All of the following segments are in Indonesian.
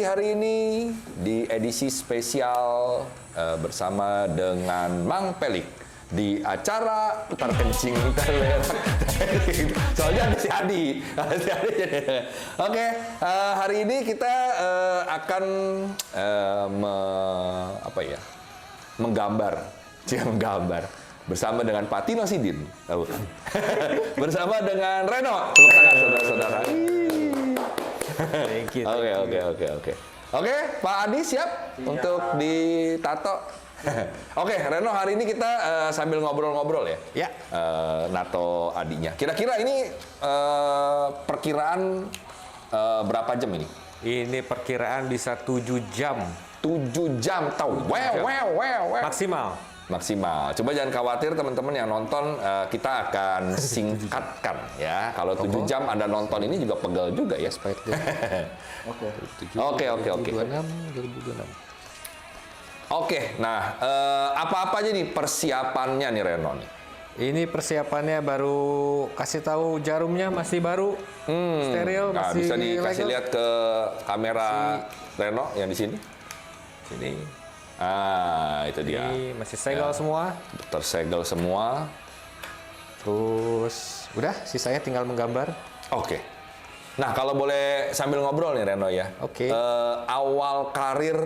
lagi hari ini di edisi spesial bersama dengan Mang Pelik di acara putar kencing terlerak. Soalnya ada si Adi. Oke, hari ini kita akan menggambar bersama dengan Pak Tino Sidin. Bersama dengan Reno. Tepuk tangan saudara-saudara. Thank you. Oke, Pak Adi siap untuk ditato? Oke, Reno, hari ini kita sambil ngobrol-ngobrol ya. Ya. Nato Adinya. Kira-kira ini perkiraan berapa jam ini? Ini perkiraan bisa 7 jam. 7 jam, tahu? Wow. Maksimal. Coba jangan khawatir teman-teman yang nonton, kita akan singkatkan ya. Kalau 7 jam Anda nonton ini juga pegel juga ya. Oke. 2026. Oke, nah apa-apa aja nih persiapannya nih Reno nih? Ini persiapannya baru kasih tahu jarumnya masih baru, steril, nah, masih bisa dikasih legal. lihat ke kamera Reno yang di sini. Sini. Itu dia. Ini masih segel semua. Tersegel semua. Terus udah, sisanya tinggal menggambar. Oke. Nah, kalau boleh sambil ngobrol nih Reno ya. Oke. Awal karir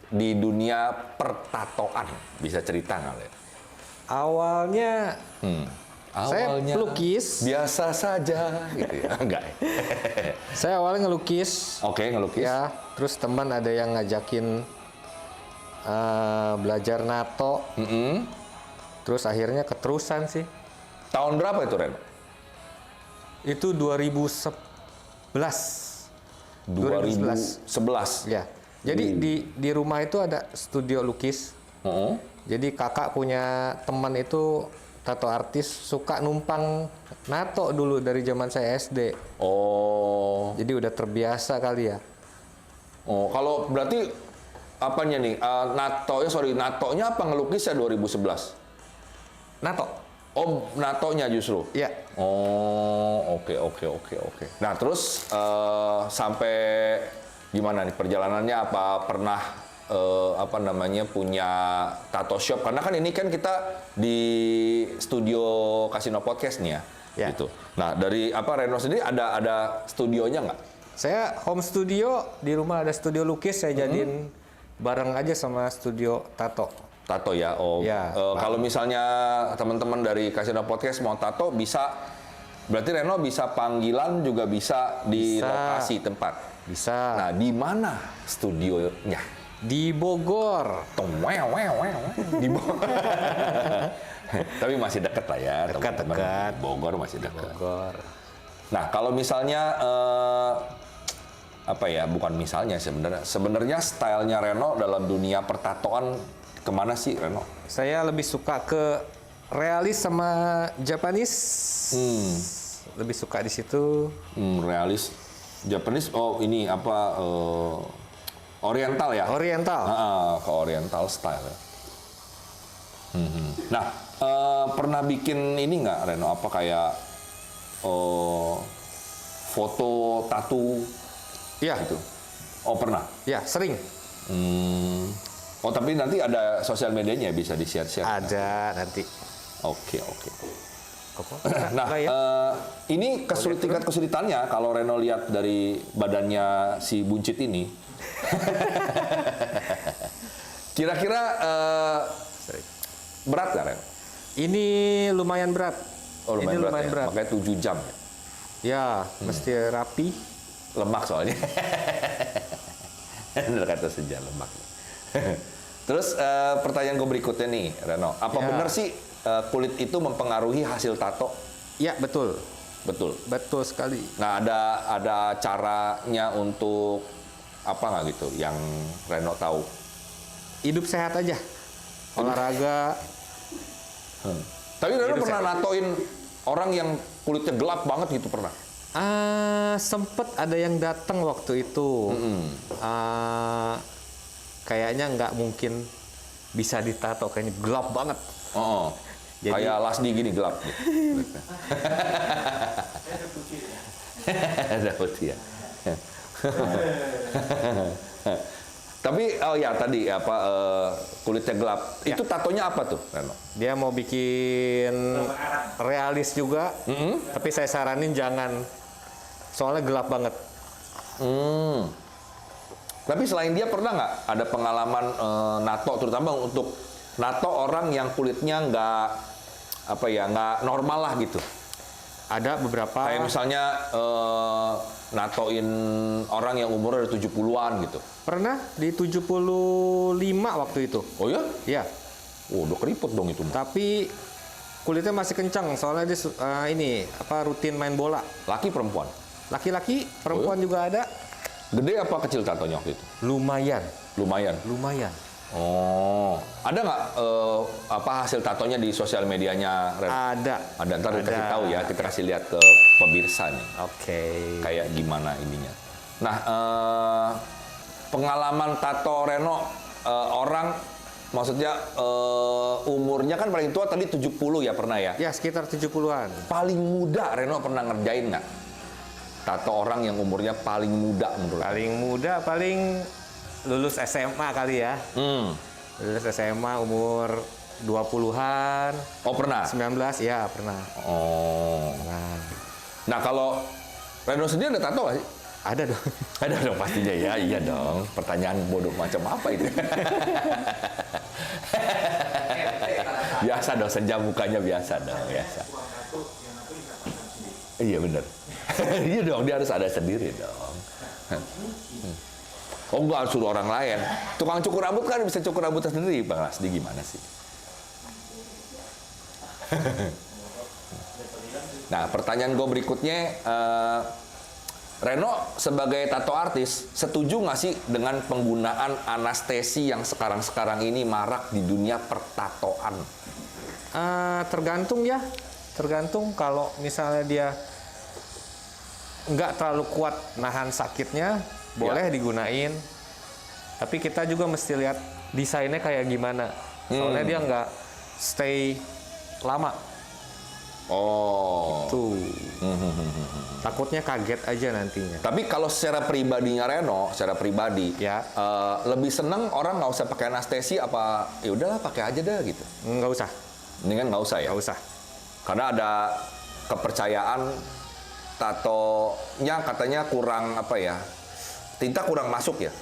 di dunia pertatoan, bisa cerita nggak ya? Awalnya saya pelukis. Biasa saja gitu ya. Enggak ya? Saya awalnya ngelukis. Oke, ngelukis. Ya, terus teman ada yang ngajakin belajar nato. Terus akhirnya keterusan sih. Tahun berapa itu, Ren? Itu 2011. 2011. Ya. Jadi di rumah itu ada studio lukis. Jadi kakak punya teman itu tato artis, suka numpang nato dulu dari zaman saya SD. Oh. Jadi udah terbiasa kali ya. Oh, kalau berarti apanya nih? Natonya apa ngelukisnya 2011? Nato. Oh, natonya justru. Iya. Oh, oke. Nah, terus sampai gimana nih perjalanannya? Apa pernah punya tato shop? Karena kan ini kan kita di studio Kasino Podcast nih ya. Ya. Gitu. Nah, dari Reno sendiri ada studionya nggak? Saya home studio, di rumah ada studio lukis, saya jadiin bareng aja sama studio tato. Tato ya. Oh. Ya, kalau misalnya teman-teman dari Kasino Podcast mau tato bisa, berarti Reno bisa panggilan juga bisa di lokasi tempat. Bisa. Nah, di mana studionya? Di Bogor. Di Bogor. Tapi masih dekat lah ya. Dekat. Bogor masih dekat. Bogor. Nah, kalau misalnya bukan misalnya sebenarnya stylenya Reno dalam dunia pertatoan kemana sih Reno? Saya lebih suka ke realis sama Japanese. Lebih suka di situ. Realis, Japanese. Oh, ini Oriental ya? Oriental. Ke Oriental style ya. Nah, pernah bikin ini nggak Reno? Apa kayak foto tato? Iya. Gitu. Oh, pernah? Ya, sering. Oh, tapi nanti ada sosial medianya bisa di-share-share. Ada nanti. Oke. Nah, ini tingkat kesulitannya kalau Reno lihat dari badannya si buncit ini. Kira-kira berat nggak, Reno? Ini lumayan berat. Oh, lumayan berat. Makanya 7 jam. Ya, mesti rapi. Lemak soalnya. Bener kata sejak lemak. Terus pertanyaan gue berikutnya nih, Reno. Apa benar sih kulit itu mempengaruhi hasil tato? Ya, betul. Betul sekali. Nah, ada caranya untuk apa nggak gitu yang Reno tahu? Hidup sehat aja. Olahraga. Tapi Reno pernah natoin orang yang kulitnya gelap banget gitu pernah? Sempet ada yang datang waktu itu. Kayaknya nggak mungkin bisa ditato, kayaknya gelap banget. Jadi, kayak Lasdi gini gelap. Ada putih ya. Tapi oh ya tadi apa kulitnya gelap. Ya. Itu tatonya apa tuh, Reno? Dia mau bikin realis juga, tapi saya saranin jangan. Soalnya gelap banget. Tapi selain dia pernah nggak ada pengalaman nato, terutama untuk nato orang yang kulitnya nggak apa ya nggak normal lah gitu. Ada beberapa. Kayak misalnya natoin orang yang umurnya udah 70-an gitu. Pernah di 75 waktu itu. Oh ya? Iya. Oh, udah keriput dong itu. Tapi kulitnya masih kencang soalnya dia ini apa rutin main bola. Laki perempuan? Laki-laki, perempuan juga ada. Gede apa kecil tatonya waktu itu? Lumayan. Lumayan. Lumayan. Oh, ada nggak apa hasil tatonya di sosial medianya? Ren? Ada. Ada, ntar kita kasih tahu ya, kita kasih lihat ke pemirsa nih. Oke. Kayak gimana ininya. Nah, pengalaman tato Reno, orang maksudnya umurnya kan paling tua tadi 70 ya pernah ya? Ya, sekitar 70-an. Paling muda Reno pernah ngerjain nggak? Tato orang yang umurnya paling muda menurut Paling muda paling lulus SMA kali ya. Lulus SMA umur 20-an. Oh pernah? 19 ya pernah. Oh. Nah kalau Reno sendiri ada tato nggak sih? Ada dong. Ada dong pastinya ya, iya dong. Pertanyaan bodoh macam apa itu? Biasa dong, senja mukanya biasa dong, biasa. Iya bener. Iya dong, dia harus ada sendiri dong. Oh enggak, suruh orang lain. Tukang cukur rambut kan bisa cukur rambut sendiri, Bang Rasdi gimana sih? Nah, pertanyaan gue berikutnya, Reno sebagai tato artis, setuju nggak sih dengan penggunaan anestesi yang sekarang-sekarang ini marak di dunia pertatoan? Tergantung ya. Tergantung kalau misalnya dia nggak terlalu kuat nahan sakitnya, boleh digunain. Tapi kita juga mesti lihat desainnya kayak gimana. Soalnya dia nggak stay lama. Oh. Tuh. Takutnya kaget aja nantinya. Tapi kalau secara pribadinya Reno, secara pribadi, Ya. lebih seneng orang nggak usah pakai anestesi apa? Ya udahlah pakai aja dah gitu. Nggak usah. Mendingan nggak usah ya. Nggak usah. Karena ada kepercayaan tatonya katanya kurang apa ya? Tinta kurang masuk ya.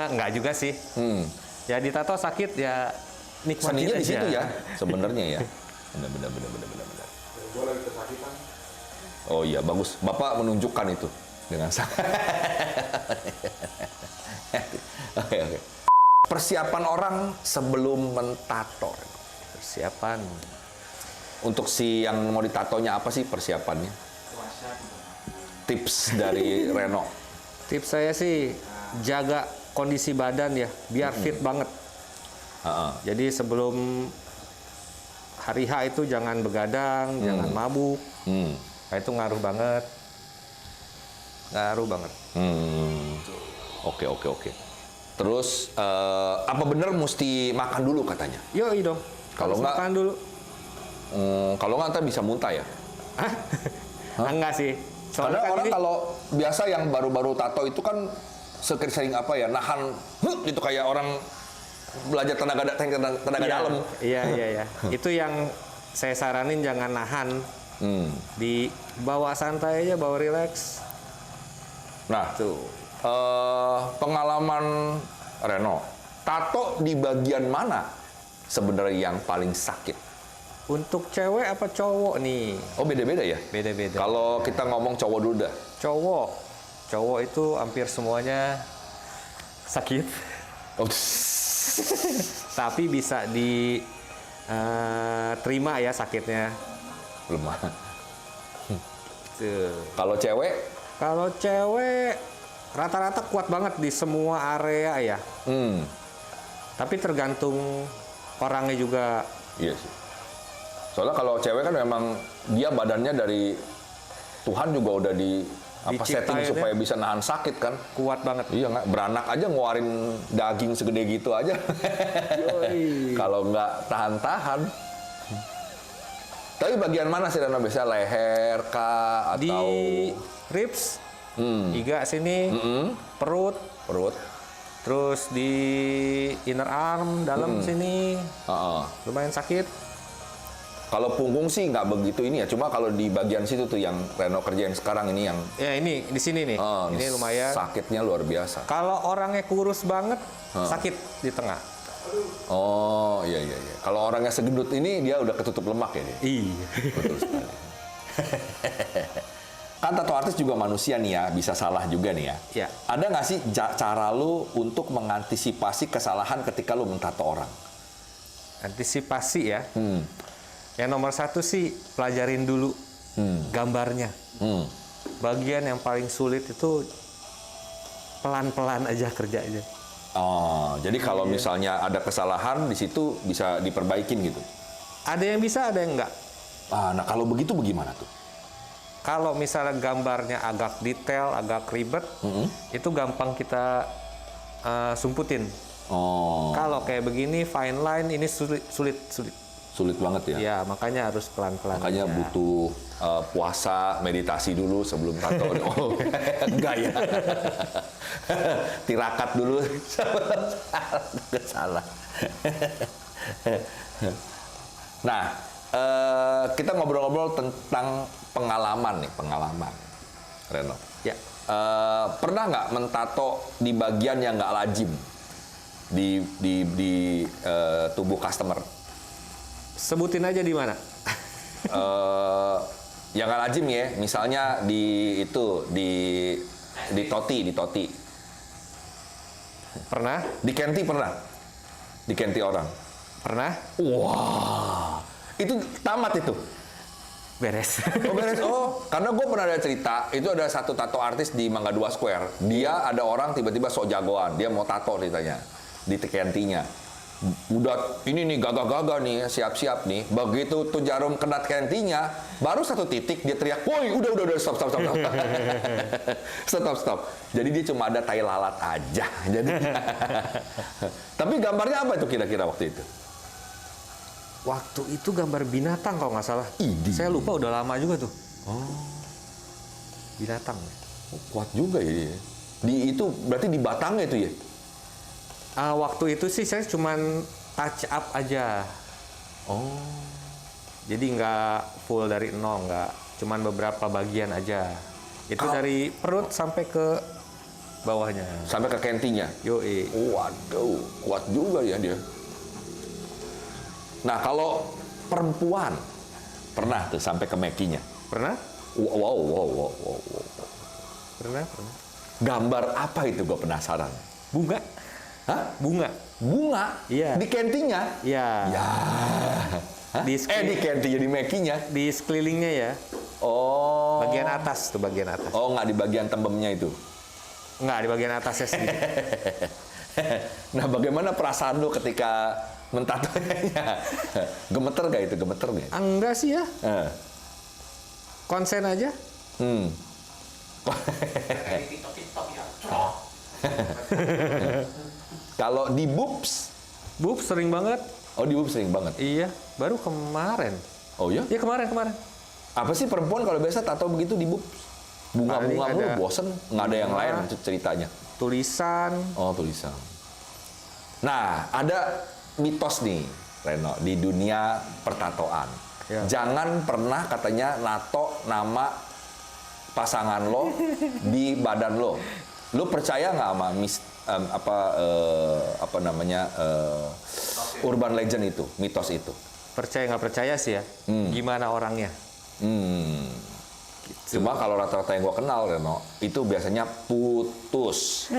Nggak juga sih. Ya ditato sakit ya nikmatin Seninya aja. di situ ya sebenarnya ya. Benar. Oh iya bagus. Bapak menunjukkan itu dengan Oke. Persiapan orang sebelum mentato. Persiapan. Untuk si yang mau ditatonya apa sih persiapannya? Tips dari Reno. Tips saya sih jaga kondisi badan ya, biar fit banget. Jadi sebelum hari H itu jangan begadang, jangan mabuk. Nah, itu ngaruh banget. Ngaruh banget. Oke. Terus apa bener mesti makan dulu katanya? Yoi dong. Kalau Harus nggak- makan dulu. Kalau nggak ntar bisa muntah ya? Enggak sih. Karena Soalnya kan orang ini kalau biasa yang baru-baru tato itu kan sering apa ya nahan gitu kayak orang belajar tenaga iya, dalam. Iya. Itu yang saya saranin jangan nahan. Dibawa santai aja, bawa relax. Nah, Tuh. pengalaman Reno, tato di bagian mana sebenarnya yang paling sakit? Untuk cewek apa cowok nih? Oh beda-beda ya? Beda-beda. Kalau kita ngomong cowok dulu dah. Cowok itu hampir semuanya sakit. Oh, Tapi bisa diterima ya sakitnya. lemah. Tuh. Kalau cewek? Kalau cewek rata-rata kuat banget di semua area ya. Tapi tergantung orangnya juga. Iya sih. Soalnya kalau cewek kan memang dia badannya dari Tuhan juga udah di apa setting Diciptain supaya bisa nahan sakit kan. Kuat banget. Iya nggak, beranak aja ngeluarin daging segede gitu aja. Kalau nggak tahan-tahan. Tapi bagian mana sih Reno biasanya leher kah Di atau ribs, iga sini, perut, perut? Terus di inner arm dalam sini Heeh. lumayan sakit. Kalau punggung sih nggak begitu ini ya, cuma kalau di bagian situ tuh yang Reno kerjain sekarang ini yang Ya ini di sini nih. Ini lumayan. sakitnya luar biasa. Kalau orangnya kurus banget, sakit di tengah. Oh iya. Kalau orangnya segendut ini dia udah ketutup lemak ya dia. Iya. Betul sekali. Kan tato artis juga manusia nih ya, bisa salah juga nih ya. Ya. Ada nggak sih cara lu untuk mengantisipasi kesalahan ketika lu mentato orang? Antisipasi ya. Yang nomor satu sih pelajarin dulu gambarnya. Bagian yang paling sulit itu pelan-pelan aja kerjanya. Oh, jadi kalau misalnya ada kesalahan di situ bisa diperbaikin gitu. Ada yang bisa, ada yang enggak. Nah kalau begitu bagaimana tuh? Kalau misalnya gambarnya agak detail, agak ribet, itu gampang kita sumputin. Oh, Kalau kayak begini fine line ini sulit. sulit banget ya. Ya, makanya harus pelan-pelan. Makanya aja. butuh puasa, meditasi dulu sebelum tato. Oh, enggak ya. Tirakat dulu. Salah. Nah, kita ngobrol-ngobrol tentang pengalaman, Reno. Ya. Pernah nggak mentato di bagian yang nggak lazim di tubuh customer? Sebutin aja di mana. Yang nggak lazim ya, misalnya di toti. Pernah? Di kenti pernah? Di kenti orang? Pernah? Wah, itu tamat itu. Beres. Oh beres. Oh, karena gue pernah ada cerita, itu ada satu tato artis di Mangga 2 Square. Dia ada orang tiba-tiba sok jagoan, dia mau tato ceritanya di kentinya. Udah ini nih gagah-gagah nih, siap-siap nih. Begitu tuh jarum kena kentinya, baru satu titik dia teriak, "Woi, udah stop." Stop. Jadi dia cuma ada tai lalat aja. Jadi tapi gambarnya apa itu kira-kira waktu itu? Waktu itu gambar binatang kalau nggak salah. Idih. Saya lupa, udah lama juga tuh. Oh. Binatang. Oh, kuat juga ya dia. Di itu berarti di batangnya itu ya? Waktu itu sih saya cuman touch up aja. Oh. Jadi nggak full dari nol, nggak. Cuman beberapa bagian aja. Itu dari perut sampai ke bawahnya. Sampai ke kentinya. Yoi. Waduh, kuat juga ya dia. Nah, kalau perempuan pernah tuh sampai ke mekinya. Pernah? Wow. Pernah. Gambar apa itu gue penasaran. Bunga. Hah? Bunga. Bunga? Iya. Di kentinya? Ya. Ya. Hah? Di di kentinya, di mekinya? Di sekelilingnya ya. Oh. Bagian atas tuh, bagian atas. Oh, nggak di bagian tembemnya itu? Nggak, di bagian atasnya sih. Nah, bagaimana perasaan lu ketika mentatonya? Gemeter gak itu? Gemeter gak? Enggak sih ya. Eh. Konsen aja. Kalau di boobs? Bub sering banget. Oh, di boobs sering banget. Iya, baru kemarin. Oh ya? Iya, kemarin. Apa sih perempuan kalau biasa tato begitu di boobs? Bunga-bunga Paling mulu, ada bosen. Nggak ada yang bunga. lain ceritanya. Tulisan. Oh, tulisan. Nah, ada mitos nih, Reno, di dunia pertatoan. Ya. Jangan pernah katanya nato nama pasangan lo di badan lo. Lo percaya nggak sama urban legend itu, mitos itu? Percaya nggak percaya sih ya. Gimana orangnya? Cuma kalau rata-rata yang gue kenal, Reno, itu biasanya putus.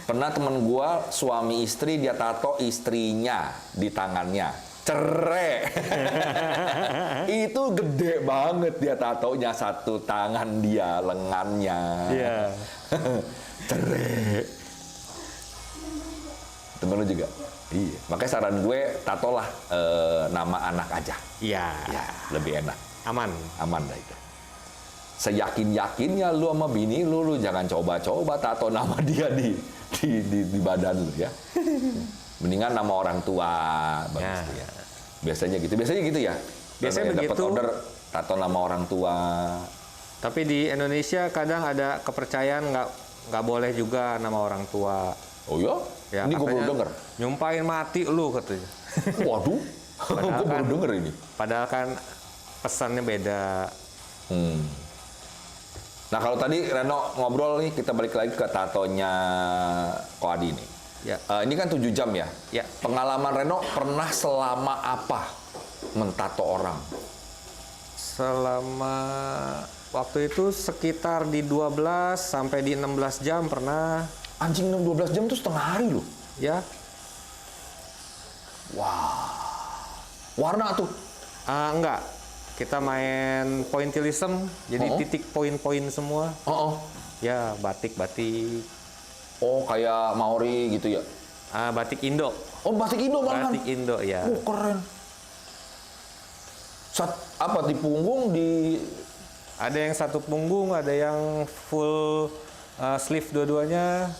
Pernah temen gue, suami istri, dia tato istrinya di tangannya. Cerai. Itu gede banget dia tatonya, satu tangan dia, lengannya. Iya. Cerai. Temen lu juga? Iya. Makanya saran gue, tatolah nama anak aja. Iya. Ya, lebih enak. Aman. Aman dah itu. Seyakin-yakinnya lu sama bini lu jangan coba-coba tato nama dia di badan lu ya. Mendingan nama orang tua bagus ya. Biasanya gitu ya. Biasanya dapat begitu. order tato nama orang tua. Tapi di Indonesia kadang ada kepercayaan nggak boleh juga nama orang tua. Oh ya? Ya, Ini gue baru katanya, denger. Nyumpahin mati lu katanya. Waduh, gue baru denger ini. Padahal kan pesannya beda. Nah kalau tadi Reno ngobrol nih, kita balik lagi ke tatonya Ko Adi nih. Ya. Ini kan 7 jam ya? Ya. Pengalaman Reno pernah selama apa mentato orang? Selama waktu itu sekitar di 12 sampai di 16 jam pernah. Anjing 12 jam tuh setengah hari loh. Ya. Wah. Warna tuh? Enggak. Kita main pointillism, jadi titik poin-poin semua. Ya, batik-batik. Oh, kayak Maori gitu ya? Batik Indo. Oh, batik Indo malahan? Batik Indo, ya. Oh, keren. Apa di punggung di... Ada yang satu punggung, ada yang full sleeve dua-duanya.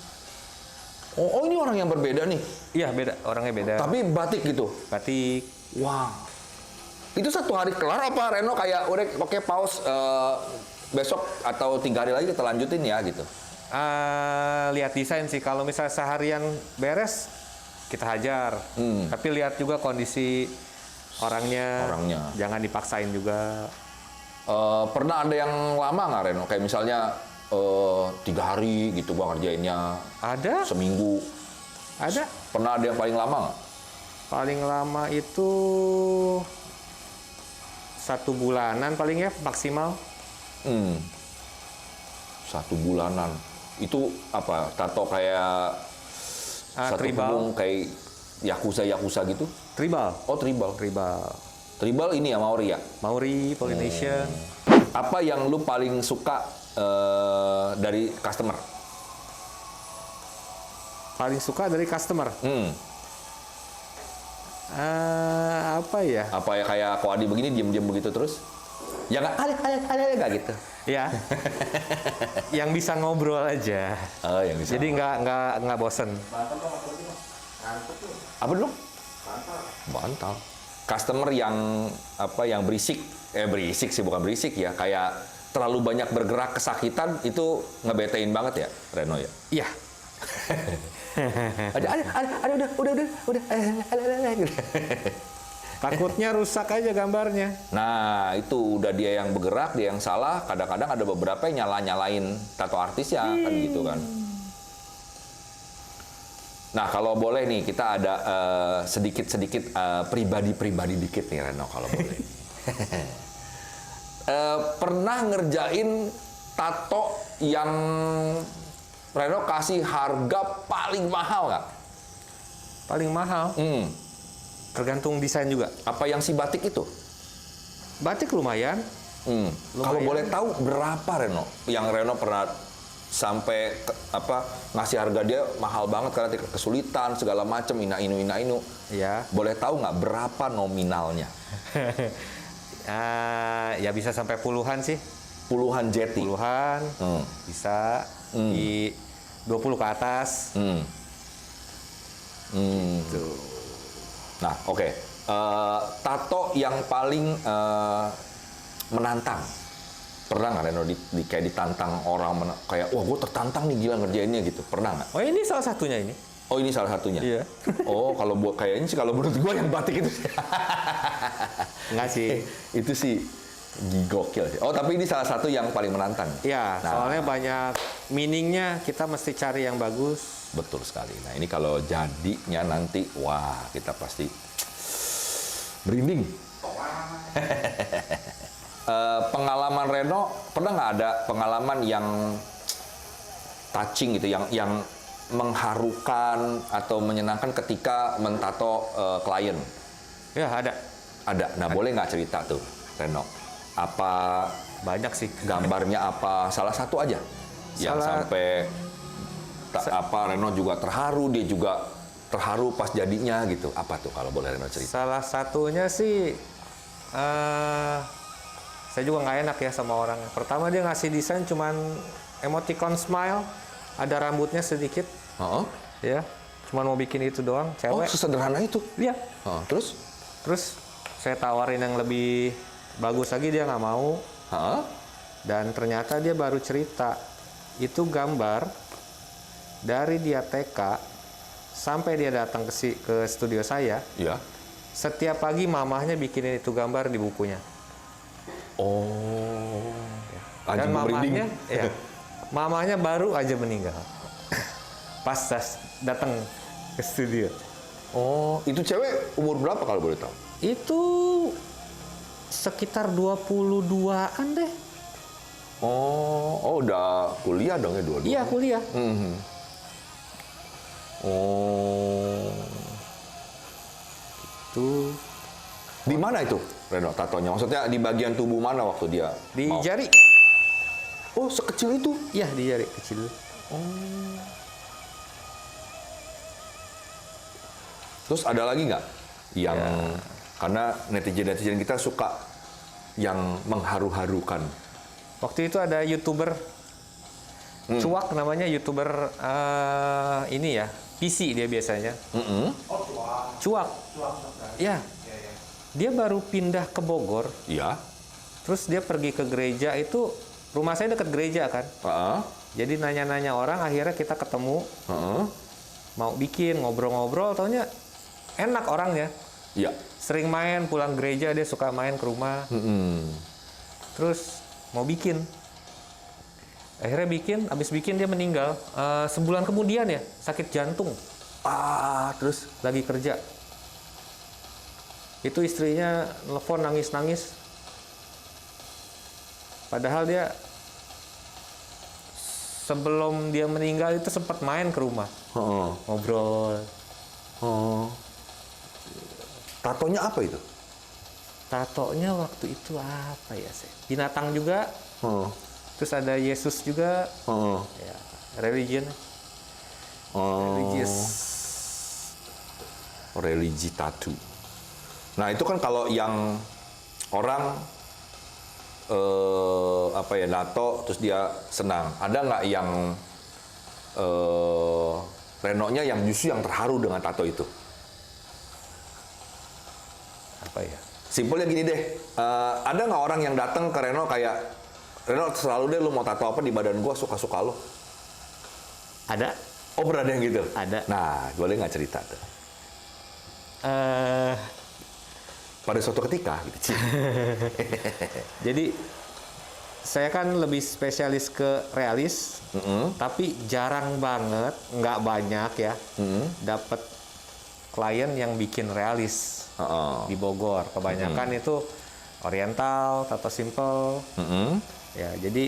Oh, ini orang yang berbeda nih? Iya, beda. Orangnya beda. Tapi batik gitu? Batik. Wah. Itu satu hari kelar apa Reno kayak udah oke pause besok atau 3 hari lagi kita lanjutin ya gitu? Lihat desain sih. Kalau misalnya seharian beres, kita hajar. Tapi lihat juga kondisi orangnya. Jangan dipaksain juga. Pernah ada yang lama nggak Reno? Kayak misalnya 3 hari gitu gua ngerjainnya. Ada. Seminggu. Ada. Pernah ada yang paling lama nggak? Paling lama itu 1 bulanan paling ya maksimal. 1 bulanan. Itu apa? Tato kayak satu tribal. punggung kayak Yakuza gitu? Tribal. Oh, tribal. Tribal. Tribal ini ya Maori ya? Maori, Polynesian. Apa yang lu paling suka dari customer? Paling suka dari customer? Apa ya? Apa ya kayak Ko Adi begini diam-diam begitu terus? Ya nggak ada gitu. Ya. Yang bisa ngobrol aja. Oh, yang bisa. Jadi nggak bosen. Apa dulu? Bantal. Customer yang apa yang berisik sih bukan berisik ya, kayak terlalu banyak bergerak kesakitan itu ngebetein banget ya Reno ya? Iya. ada udah. Takutnya rusak aja gambarnya. Nah, itu udah dia yang bergerak, dia yang salah. Kadang-kadang ada beberapa yang nyalain tato artis ya, kan gitu kan. Nah, kalau boleh nih, kita ada sedikit-sedikit pribadi-pribadi dikit nih, Reno, kalau boleh. Pernah ngerjain tato yang Reno kasih harga paling mahal nggak? Paling mahal? Tergantung desain juga. Apa yang si batik itu? Batik lumayan. Kalau boleh tahu berapa Reno? Yang Reno pernah sampai ngasih harga dia mahal banget karena kesulitan segala macam ina-inu. Iya. Boleh tahu nggak berapa nominalnya? Ya bisa sampai puluhan sih. Puluhan jeti. Puluhan. Bisa di 20 ke atas. Gitu. Nah, oke. Tato yang paling menantang. Pernah nggak Reno kayak ditantang orang kayak wah gue tertantang nih gila ngerjainnya gitu. Pernah nggak? Oh, ini salah satunya ini. Oh, ini salah satunya. Iya. Oh, kalau buat kayaknya sih kalau menurut gue yang batik itu. Enggak sih. Itu sih gokil sih. Oh, tapi ini salah satu yang paling menantang. Iya, soalnya banyak meaningnya, kita mesti cari yang bagus. Betul sekali. Nah, ini kalau jadinya nanti, wah, kita pasti merinding. Pengalaman Reno, pernah nggak ada pengalaman yang touching gitu, yang mengharukan atau menyenangkan ketika mentato klien? Ya, ada. Ada. Nah, boleh nggak cerita tuh, Reno? Apa Banyak sih. gambarnya apa? Salah satu aja. Yang sampai Reno juga terharu, dia juga terharu pas jadinya gitu. Apa tuh kalau boleh Reno cerita? Salah satunya sih, saya juga nggak enak ya sama orang. Pertama dia ngasih desain cuman emoticon smile, ada rambutnya sedikit. Ya, cuman mau bikin itu doang, Oh, cewek. sesederhana itu? Iya. Terus? Terus saya tawarin yang lebih bagus lagi, dia nggak mau. Dan ternyata dia baru cerita, itu gambar dari dia TK sampai dia datang ke studio saya, Ya. setiap pagi mamahnya bikinin itu gambar di bukunya. Oh. Dan Anjing merinding. mamahnya baru aja meninggal. Pas datang ke studio. Oh, itu cewek umur berapa kalau boleh tahu? Itu sekitar 22-an deh. Oh, udah kuliah dong ya dua-dua. Iya, kuliah. Mhm. Oh. Tuh Di mana itu, Reno, tatonya? Maksudnya di bagian tubuh mana waktu dia di mau? jari. Oh, sekecil itu? Iya, di jari kecil. Terus ada lagi nggak yang karena netizen kita suka yang mengharu-harukan? Waktu itu ada YouTuber Cuak namanya, YouTuber ini ya, PC dia biasanya. Cuak. Ya. Dia baru pindah ke Bogor, Iya. terus dia pergi ke gereja itu, rumah saya dekat gereja kan. Heeh. Jadi nanya-nanya orang, akhirnya kita ketemu, Heeh. mau bikin, ngobrol-ngobrol, taunya enak orangnya. Iya. Sering main, pulang gereja dia suka main ke rumah, terus mau bikin. Akhirnya bikin, habis bikin dia meninggal. Sebulan kemudian ya, sakit jantung, Terus lagi kerja. Itu istrinya nelfon nangis-nangis. Padahal dia sebelum dia meninggal itu sempat main ke rumah, ngobrol. Tatonya apa itu? Tatonya waktu itu apa ya? Binatang juga. Terus ada Yesus juga. Ya, religion. Religious. Religi tattoo. Nah, itu kan kalau yang orang nato terus dia senang. Ada nggak yang Renonya yang justru yang terharu dengan tato itu? Apa ya? Simpelnya gini deh, ada nggak orang yang datang ke Reno kayak, Reno selalu deh lu mau tato apa di badan gua, suka-suka lo? Ada? Oh, pernah ada yang gitu? Ada. Nah, boleh nggak cerita tuh? Eh, Pada suatu ketika, gitu. jadi saya kan lebih spesialis ke realis, tapi jarang banget, nggak banyak ya, dapat klien yang bikin realis di Bogor. Kebanyakan itu oriental, tato simple. Ya, jadi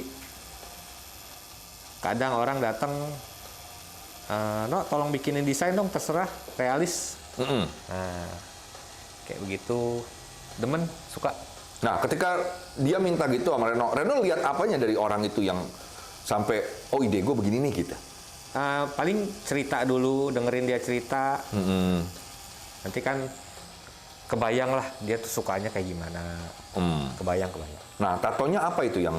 kadang orang datang, no, tolong bikinin desain dong, terserah, realis. Nah, kayak begitu, demen, suka. Nah, ketika dia minta gitu sama Reno, Reno lihat apanya dari orang itu yang sampai, oh ide gue begini nih gitu? Paling cerita dulu, dengerin dia cerita. Nanti kan kebayang lah dia tuh sukanya kayak gimana. Kebayang. Nah, tatonya apa itu yang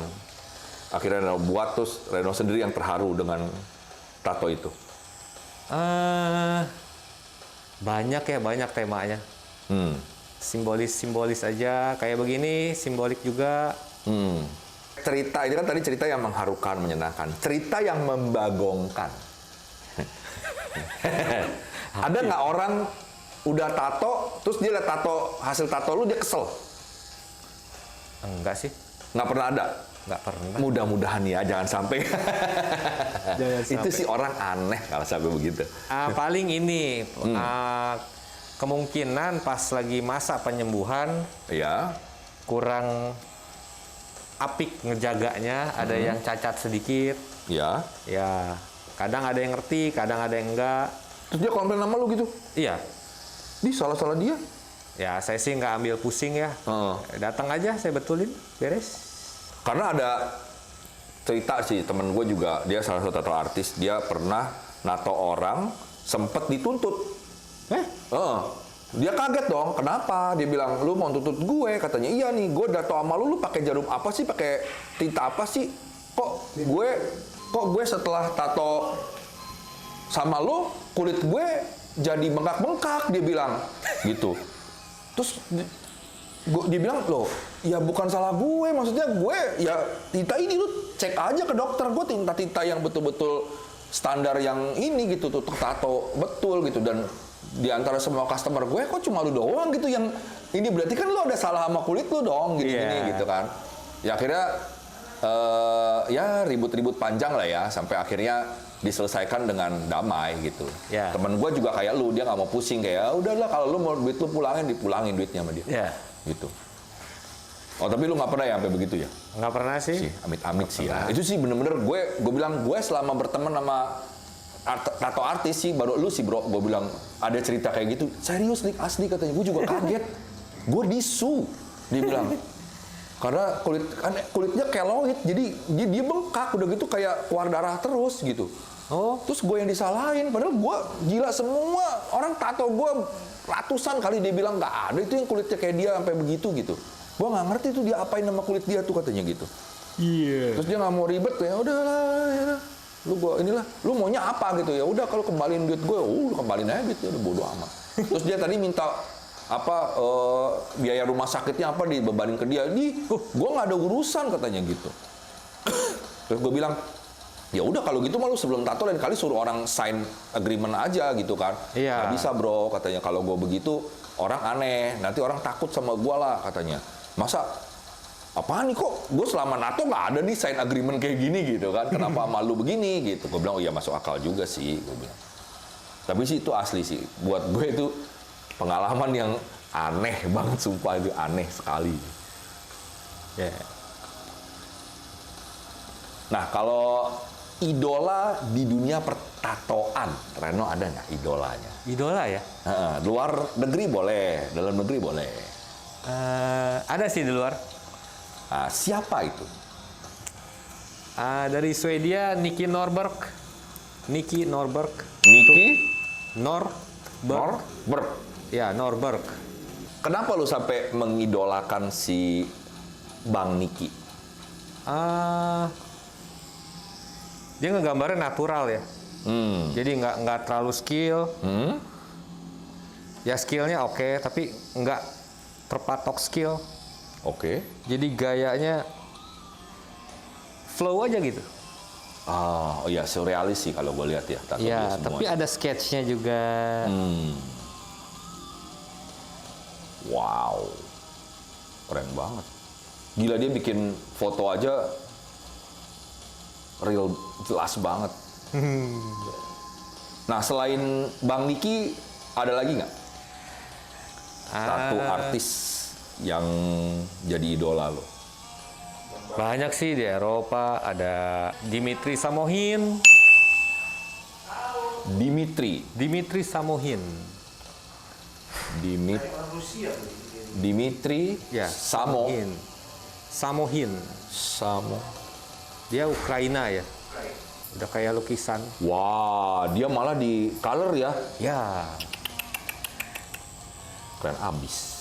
akhirnya Reno buat, terus Reno sendiri yang terharu dengan tato itu? Banyak temanya. Simbolis aja, kayak begini, simbolik juga. Cerita, ini kan tadi cerita yang mengharukan, menyenangkan. Cerita yang membagongkan. Ada nggak orang udah tato, terus dia lihat hasil tato lu, dia kesel? Enggak sih, Nggak pernah ada? nggak pernah. Mudah-mudahan ya, jangan sampai. Jangan Itu sampai. sih orang aneh kalau sampai begitu. Paling ini, kemungkinan pas lagi masa penyembuhan, Ya. kurang apik ngejaganya, ada yang cacat sedikit. Ya. Ya, kadang ada yang ngerti, kadang ada yang enggak. Terus dia komplain sama lu gitu? Iya, Di salah-salah dia? ya saya sih nggak ambil pusing ya. Datang aja, saya betulin, beres. Karena ada cerita sih, temen gue juga, dia salah satu tato artis, dia pernah nato orang, sempet dituntut. Dia kaget dong, kenapa? Dia bilang, lu mau tuntut gue? Katanya, iya nih, gue tato sama lu pakai jarum apa sih? Pakai tinta apa sih? Kok gue setelah tato sama lu, kulit gue jadi bengkak-bengkak, dia bilang. Gitu. Terus dia bilang, loh, ya bukan salah gue, maksudnya gue, ya tinta ini lu cek aja ke dokter, gue tinta-tinta yang betul-betul standar yang ini gitu tuh tato betul gitu, dan di antara semua customer gue kok cuma lu doang gitu yang ini, berarti kan lu ada salah sama kulit lu dong gitu gini gitu kan. Ya akhirnya ya ribut-ribut panjang lah ya sampai akhirnya diselesaikan dengan damai gitu. Temen gue juga kayak lu, dia nggak mau pusing, kayak udahlah kalau lu mau duit lu dipulangin duitnya sama dia. Gitu. Oh tapi lu nggak pernah ya sampai begitu ya? Nggak pernah sih. Amit-amit sih ya. Itu sih bener-bener gue bilang gue selama berteman sama tato artis sih baru lu sih bro, gue bilang ada cerita kayak gitu. Serius nih asli katanya, gue juga kaget. Gue disu, dia bilang. Karena kulitnya keloid, jadi dia bengkak udah gitu kayak keluar darah terus gitu. Terus gue yang disalahin, padahal gue gila, semua orang tato gue ratusan kali dia bilang nggak ada itu yang kulitnya kayak dia sampai begitu gitu. Gue nggak ngerti tuh dia apain nama kulit dia tuh katanya gitu. Terus dia nggak mau ribet, ya udahlah, lu maunya apa gitu, ya udah kalau kembaliin duit gue, lu kembaliin aja duit, udah bodo amat. Terus dia tadi minta biaya rumah sakitnya apa dibebanin ke dia, gue nggak ada urusan katanya gitu. Terus gue bilang, ya udah kalau gitu malu sebelum tato lain kali suruh orang sign agreement aja gitu kan. Nggak bisa bro katanya, kalau gue begitu orang aneh, nanti orang takut sama gue lah katanya. Masa apaan nih, kok gue selama nato nggak ada nih sign agreement kayak gini gitu kan, kenapa malu begini gitu. Gue bilang oh iya masuk akal juga sih, gue bilang. Tapi sih itu asli sih buat gue itu pengalaman yang aneh banget, sumpah itu aneh sekali. Nah kalau idola di dunia pertatoan, Reno ada nggak idolanya? Idola ya? Luar negeri boleh, dalam negeri boleh. Ada sih di luar. Siapa itu? Dari Swedia, Nicky Norberg. Ya, Norberg. Kenapa lu sampai mengidolakan si Bang Nicky? Dia ngegambarnya natural ya. Jadi nggak terlalu skill. Ya skillnya oke, tapi nggak terpatok skill. Jadi gayanya flow aja gitu. Oh iya, surrealis sih kalau gue lihat ya. Iya, tapi ada sketchnya juga. Wow, keren banget. Gila, dia bikin foto aja real, jelas banget. Nah, selain Bang Nicky, ada lagi nggak satu artis yang jadi idola lo? Banyak sih di Eropa, ada Dimitri Samohin. Dimitri Samohin. Dimitri ya, Samohin. Dia Ukraina ya. Udah kayak lukisan. Wah, dia malah di color ya. Ya. Keren abis.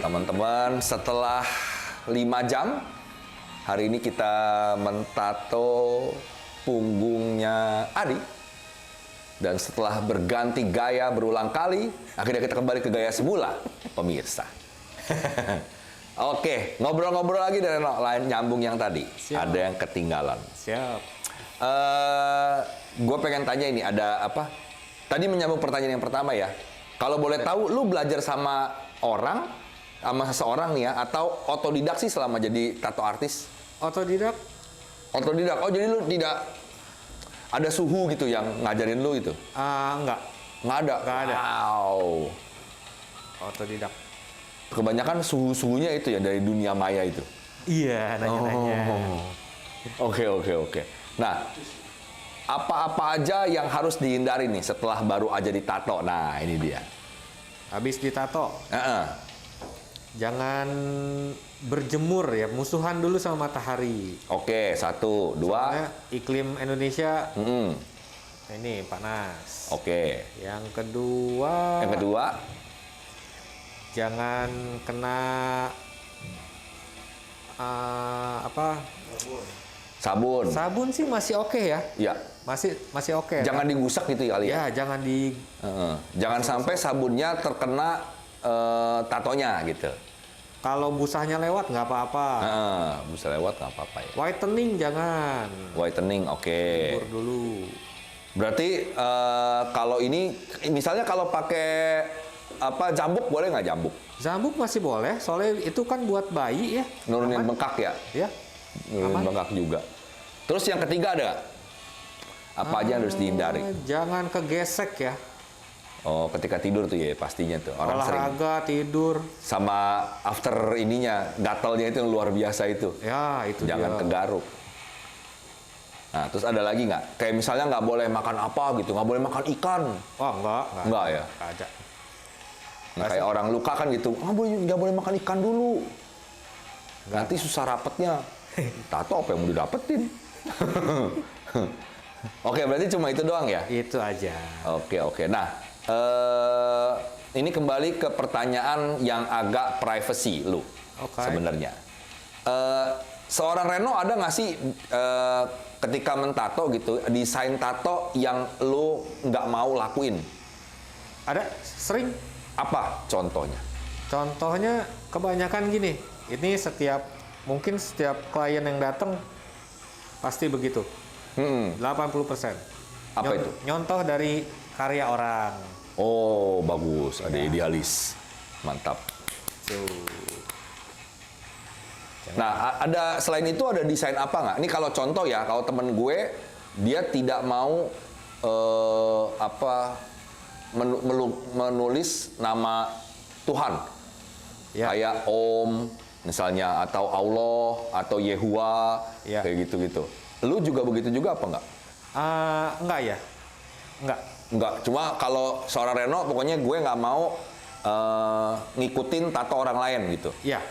Teman-teman, setelah 5 jam, hari ini kita mentato punggungnya Adi. Dan setelah berganti gaya berulang kali, akhirnya kita kembali ke gaya semula, pemirsa. Oke, ngobrol-ngobrol lagi dari lain nyambung yang tadi. Siap. Ada yang ketinggalan. Siap. Gue pengen tanya ini, ada apa? Tadi menyambung pertanyaan yang pertama ya. Kalau boleh tahu, lu belajar sama seseorang nih ya, atau otodidak sih selama jadi tato artis? Otodidak. Otodidak. Oh, jadi lu tidak ada suhu gitu yang ngajarin lu gitu? Enggak, Nggak ada? Nggak ada. Wow. otodidak. Kebanyakan suhu-suhunya itu ya dari dunia maya itu? Iya, nanya-nanya. Oke. Nah, apa-apa aja yang harus dihindari nih setelah baru aja ditato? Nah, ini dia. Habis ditato, Heeh. jangan berjemur ya, musuhan dulu sama matahari. Oke, 1, 2. Soalnya iklim Indonesia Mm-mm. ini panas. Oke. Yang kedua, Yang kedua, jangan kena sabun. sabun sih masih oke ya, Ya, masih oke. jangan digusek gitu kali ya. Ya, jangan di Heeh. Jangan sampai sabunnya terkena tatonya gitu. kalau busanya lewat nggak apa-apa. Heeh, bisa lewat nggak apa-apa ya. Whitening jangan. Whitening, oke. Jemur dulu. Berarti kalau ini, misalnya kalau pakai apa jambuk boleh nggak jambuk? Zambuk masih boleh, soalnya itu kan buat bayi ya. Nurunin Aman. bengkak ya? Ya. Nurunin Aman. bengkak juga. Terus yang ketiga ada nggak? Apa aja yang harus dihindari? Jangan kegesek ya. Oh, ketika tidur tuh ya pastinya tuh orang sering. Olahraga, tidur. Sama after ininya, gatalnya itu yang luar biasa itu. Ya, itu Jangan dia. kegaruk. Nah, terus ada lagi nggak? Kayak misalnya nggak boleh makan apa gitu, nggak boleh makan ikan. Oh, enggak. Nggak ya? Nggak ada. Nah, kayak orang luka kan gitu, nggak boleh makan ikan dulu. Nanti susah rapetnya. Tato apa yang mau didapetin? Oke, berarti cuma itu doang ya? Itu aja. Oke. Nah, ini kembali ke pertanyaan yang agak privacy lu Oke. sebenarnya. Seorang Reno ada nggak sih ketika mentato gitu, desain tato yang lu nggak mau lakuin? Ada sering. Apa contohnya? Contohnya kebanyakan gini. Ini mungkin setiap klien yang datang pasti begitu. 80%. Apa itu? Nyontoh dari karya orang. Oh, bagus. Ada idealis. Mantap. Tuh. Nah, ada selain itu ada desain apa nggak? Ini kalau contoh ya, kalau temen gue dia tidak mau menulis nama Tuhan, Ya. kayak Om misalnya, atau Allah, atau Yehua, Ya. kayak gitu-gitu. Lu juga begitu juga apa nggak? Enggak ya. Enggak. Nggak, cuma kalau seorang Reno pokoknya gue nggak mau ngikutin tato orang lain gitu. Ya.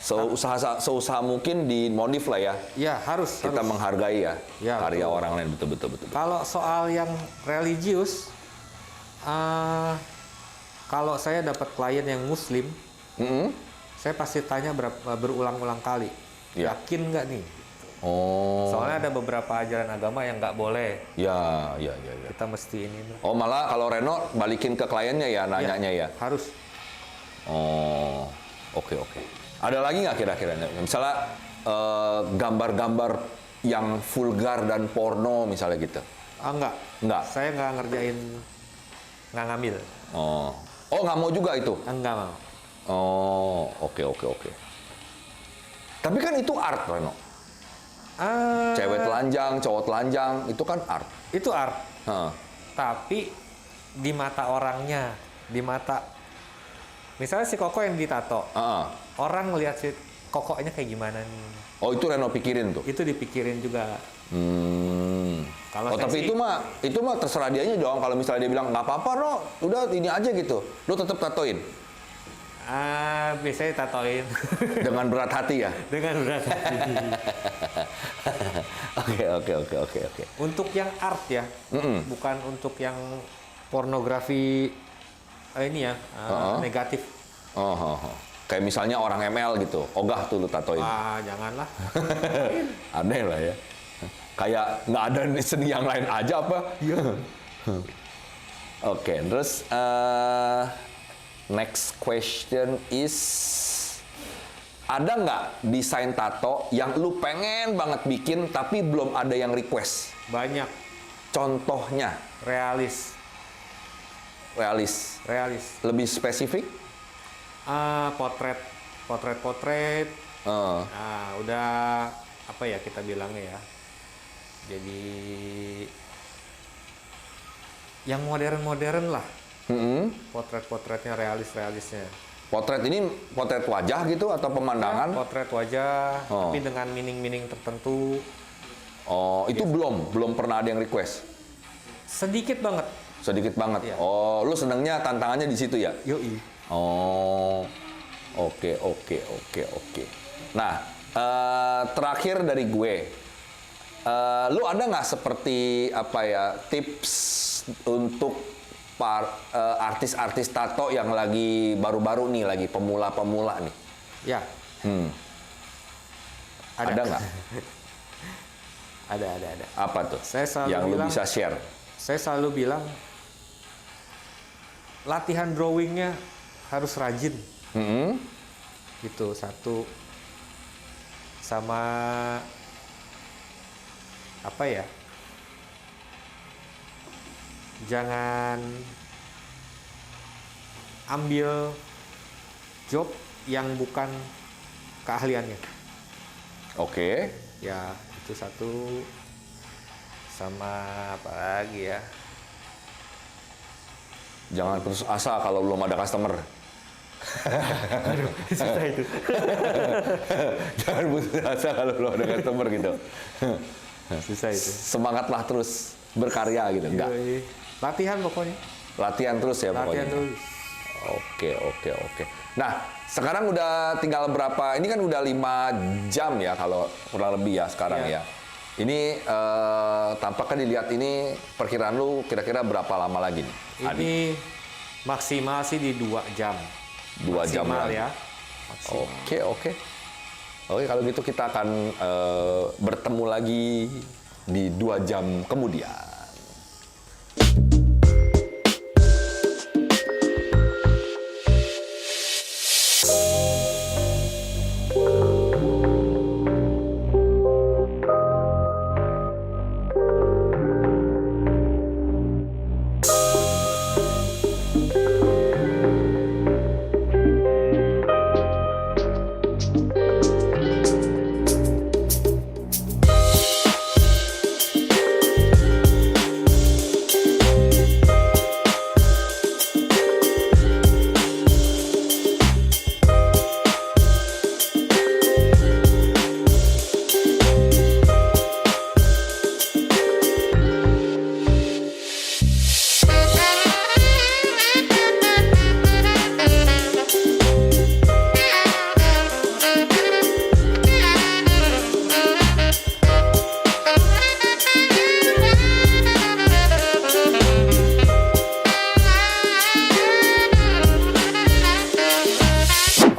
Seusaha mungkin dimodif lah ya. Ya, harus. Kita menghargai ya, Ya, karya betul. orang lain, betul. Kalau soal yang religius, kalau saya dapat klien yang Muslim, Mm-mm. saya pasti tanya berulang-ulang kali, Ya. yakin nggak nih? Oh, Soalnya ada beberapa ajaran agama yang nggak boleh. ya. Kita mesti ini. Oh, malah kalau Reno balikin ke kliennya ya, nanyanya ya. Harus. Oh, oke. Ada lagi nggak kira-kira? Misalnya gambar-gambar yang vulgar dan porno misalnya gitu. Enggak. Nggak? Saya nggak ngambil. Oh, nggak mau juga itu? Enggak mau. Oh, oke. Tapi kan itu art, Reno. Cewek telanjang, cowok telanjang, itu kan art. Itu art. Heeh. Tapi di mata orangnya, misalnya si Koko yang ditato, Heeh. orang ngelihat si Kokoknya kayak gimana nih? Oh, itu Reno pikirin tuh. Itu dipikirin juga. Kalau Oh, saya tapi sih- itu mah terserah dianya dong. Kalau misalnya dia bilang nggak apa-apa, no, udah ini aja gitu. Lu tetap tatoin Biasanya tatoin dengan berat hati ya. dengan berat hati. Oke. Untuk yang art ya, bukan untuk yang pornografi ini ya, negatif. Oh. Kayak misalnya orang ML gitu, ogah tuh lu tatoin. Janganlah. Aneh lah ya. Kayak nggak ada seni yang lain aja apa? Oke, terus next question is, ada nggak desain tato yang lu pengen banget bikin tapi belum ada yang request? Banyak. Contohnya, Realis. lebih spesifik? Potret. Eh, Udah apa ya kita bilangnya ya? Jadi yang modern-modern lah. Potret-potretnya realis-realisnya. Potret ini potret wajah gitu atau pemandangan? Potret wajah, tapi dengan meaning-meaning tertentu. Oh, itu belum pernah ada yang request. Sedikit banget. Sedikit banget. Iya. Oh, lu senengnya tantangannya di situ ya? Yoi. Oh, oke. Nah, terakhir dari gue, lu ada nggak seperti apa ya tips untuk artis-artis tato yang lagi baru-baru nih, lagi pemula-pemula nih? Ya. Ada nggak? Ada. Apa tuh? Saya selalu yang lu bilang- bisa share? Saya selalu bilang latihan drawingnya harus rajin. Gitu satu. Sama apa ya? Jangan ambil job yang bukan keahliannya. Oke. Ya, itu satu. Sama apa lagi ya? Jangan putus asa kalau belum ada customer. Susah itu. Jangan putus asa kalau belum ada customer gitu. Susah itu. Semangatlah terus berkarya gitu, enggak? Yoi. Latihan pokoknya. Latihan terus ya Latihan pokoknya. terus. Oke. Nah, sekarang udah tinggal berapa? Ini kan udah 5 jam ya kalau kurang lebih ya sekarang Iya. ya. Ini tampaknya dilihat ini perkiraan lu kira-kira berapa lama lagi nih? Adi? Ini maksimal sih di 2 jam. 2 jam Maksimal lagi. ya. Maksimal. Oke. Oke, kalau gitu kita akan bertemu lagi di 2 jam kemudian.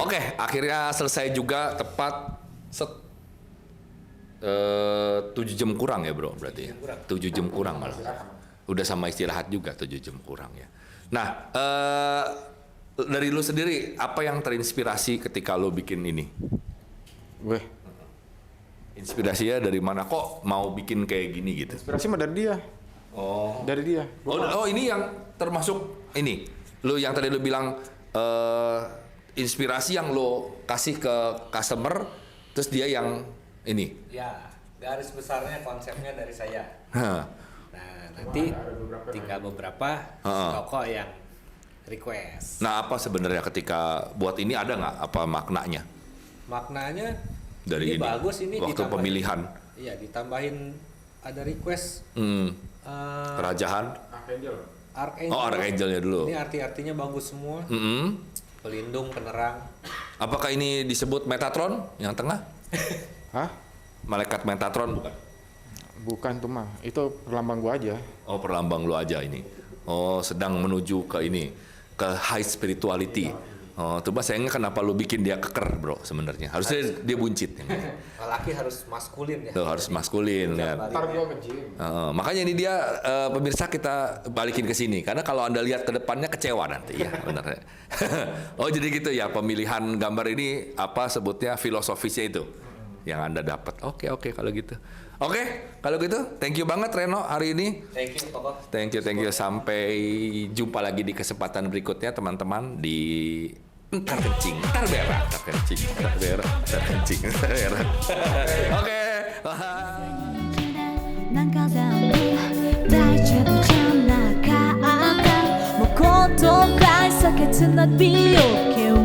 Oke, akhirnya selesai juga tepat 7 jam kurang ya bro berarti ya? 7 jam kurang malah. Udah sama istirahat juga 7 jam kurang ya. Nah, dari lu sendiri apa yang terinspirasi ketika lu bikin ini? Gue Inspirasinya dari mana kok mau bikin kayak gini gitu? inspirasi mah dari dia. Oh. Dari dia. Oh, ini yang termasuk ini. Lu yang tadi lu bilang inspirasi yang lo kasih ke customer, terus dia yang ini. Ya, garis besarnya konsepnya dari saya. Hah. Nah, nanti tinggal beberapa toko yang request. Nah, apa sebenarnya ketika buat ini ada nggak apa maknanya Maknanya dari ini? bagus ini waktu ditambahin- pemilihan. Iya, ditambahin ada request Kerajaan. Archangel. Oh, Archangelnya dulu. Ini arti-artinya bagus semua. Pelindung, penerang. Apakah ini disebut Metatron yang tengah? Hah? Malaikat Metatron bukan? Bukan tuh mah. Itu perlambang gua aja. Oh, perlambang lu aja ini. Oh, sedang menuju ke ini, ke high spirituality. Oh, coba sayangnya kenapa lu bikin dia keker, bro, sebenarnya. Harusnya dia buncit. Laki harus maskulin ya. Tuh, harus maskulin kan. Ntar gua ke gym. Makanya ini dia pemirsa kita balikin ke sini karena kalau Anda lihat ke depannya kecewa nanti ya benar. Oh, jadi gitu ya pemilihan gambar ini apa sebutnya filosofisnya itu yang Anda dapat. Oke kalau gitu. Oke, kalau gitu thank you banget Reno hari ini. Thank you, Koko. Thank you. Sampai jumpa lagi di kesempatan berikutnya teman-teman di Entar Kencing, Entar Berak, Entar Kencing, Entar Berak, Entar Kencing, Entar Berak. Oke. Bye. okay to not be okay